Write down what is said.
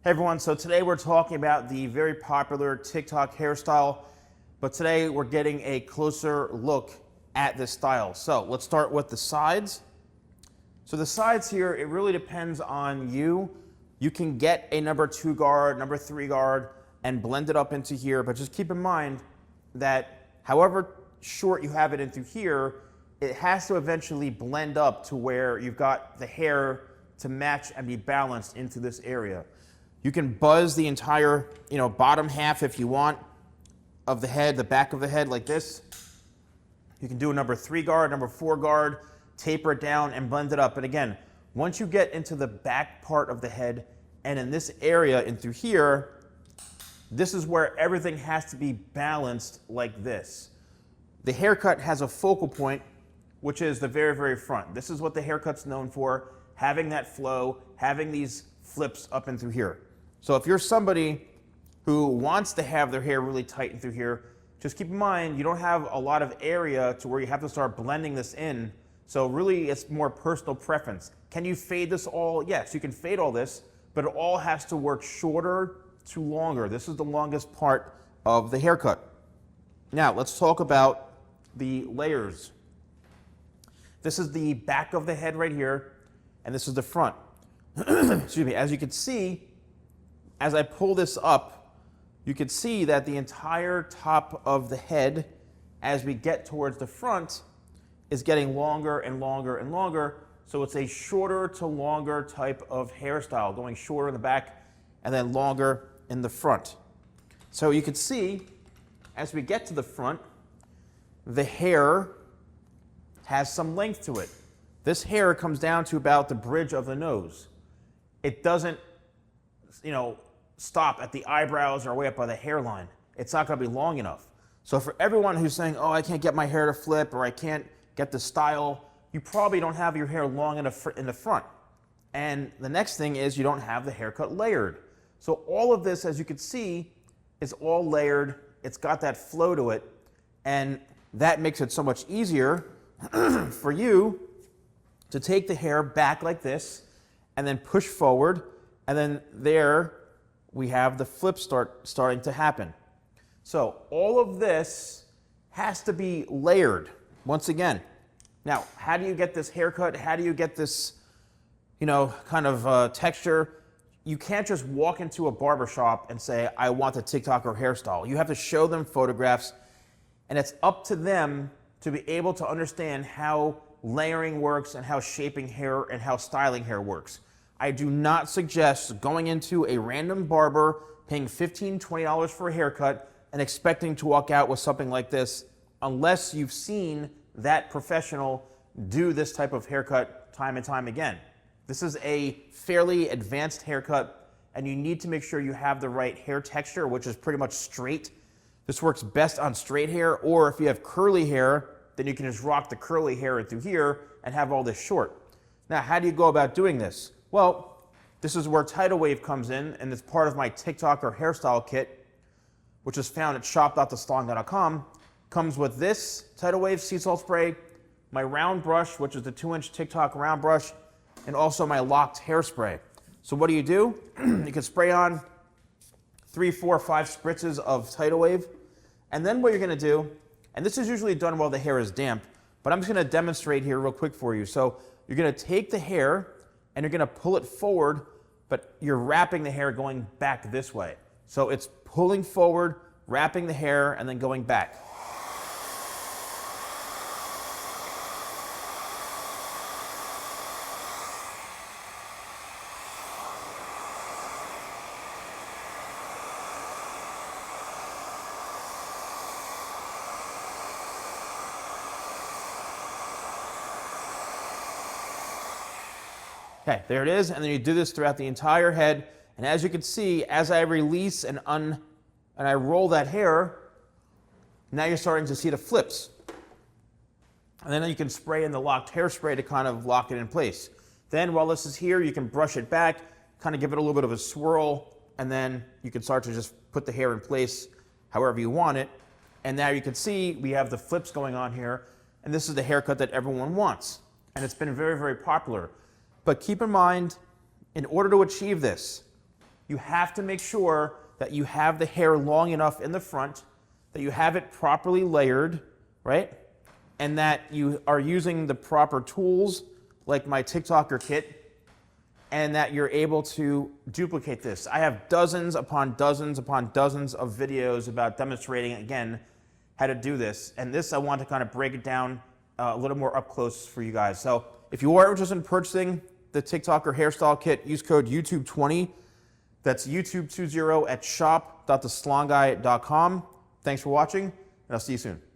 Hey everyone, so today we're talking about the very popular TikTok hairstyle, but today we're getting a closer look at this style. So let's start with the sides. So the sides here, it really depends on you. You can get a number 2 guard, number 3 guard, and blend it up into here, but just keep in mind that however short you have it into here, it has to eventually blend up to where you've got the hair to match and be balanced into this area. You can buzz the entire, bottom half if you want of the head, the back of the head like this. You can do a number 3 guard, number 4 guard, taper it down and blend it up. And again, once you get into the back part of the head and in this area and through here, this is where everything has to be balanced like this. The haircut has a focal point, which is the very, very front. This is what the haircut's known for, having that flow, having these flips up and through here. So if you're somebody who wants to have their hair really tight and through here, just keep in mind you don't have a lot of area to where you have to start blending this in. So really it's more personal preference. Can you fade this all? Yes, you can fade all this, but it all has to work shorter to longer. This is the longest part of the haircut. Now let's talk about the layers. This is the back of the head right here, and this is the front. Excuse me. As you can see, as I pull this up, you can see that the entire top of the head, as we get towards the front, is getting longer and longer and longer. So it's a shorter to longer type of hairstyle, going shorter in the back and then longer in the front. So you can see, as we get to the front, the hair has some length to it. This hair comes down to about the bridge of the nose. It doesn't, stop at the eyebrows or way up by the hairline. It's not going to be long enough. So for everyone who's saying, oh, I can't get my hair to flip or I can't get the style, you probably don't have your hair long enough in the front. And the next thing is you don't have the haircut layered. So all of this, as you can see, is all layered. It's got that flow to it. And that makes it so much easier for you to take the hair back like this and then push forward, and then there we have the flip starting to happen. So all of this has to be layered once again. Now, how do you get this haircut? How do you get this, texture? You can't just walk into a barber shop and say, I want a TikToker hairstyle. You have to show them photographs, and it's up to them to be able to understand how layering works and how shaping hair and how styling hair works. I do not suggest going into a random barber, paying $15, $20 for a haircut, and expecting to walk out with something like this unless you've seen that professional do this type of haircut time and time again. This is a fairly advanced haircut, and you need to make sure you have the right hair texture, which is pretty much straight. This works best on straight hair, or if you have curly hair, then you can just rock the curly hair through here and have all this short. Now, how do you go about doing this? Well, this is where Tidal Wave comes in, and it's part of my TikToker hairstyle kit, which is found at shop.thesalonguy.com. Comes with this Tidal Wave sea salt spray, my round brush, which is the 2-inch TikTok round brush, and also my locked hairspray. So what do? You can spray on 3, 4, 5 spritzes of Tidal Wave, and then what you're gonna do, and this is usually done while the hair is damp, but I'm just gonna demonstrate here real quick for you. So you're gonna take the hair and you're gonna pull it forward, but you're wrapping the hair going back this way. So it's pulling forward, wrapping the hair, and then going back. Okay, there it is, and then you do this throughout the entire head, and as you can see, as I release and I roll that hair, now you're starting to see the flips. And then you can spray in the locked hairspray to kind of lock it in place. Then while this is here, you can brush it back, kind of give it a little bit of a swirl, and then you can start to just put the hair in place however you want it. And now you can see we have the flips going on here, and this is the haircut that everyone wants. And it's been very, very popular. But keep in mind, in order to achieve this, you have to make sure that you have the hair long enough in the front, that you have it properly layered, right? And that you are using the proper tools like my TikToker kit, and that you're able to duplicate this. I have dozens upon dozens upon dozens of videos about demonstrating, again, how to do this. And this, I want to kind of break it down a little more up close for you guys. So if you are interested in purchasing the TikToker hairstyle kit, use code YouTube20. That's YouTube20 at shop.thesalonguy.com. Thanks for watching, and I'll see you soon.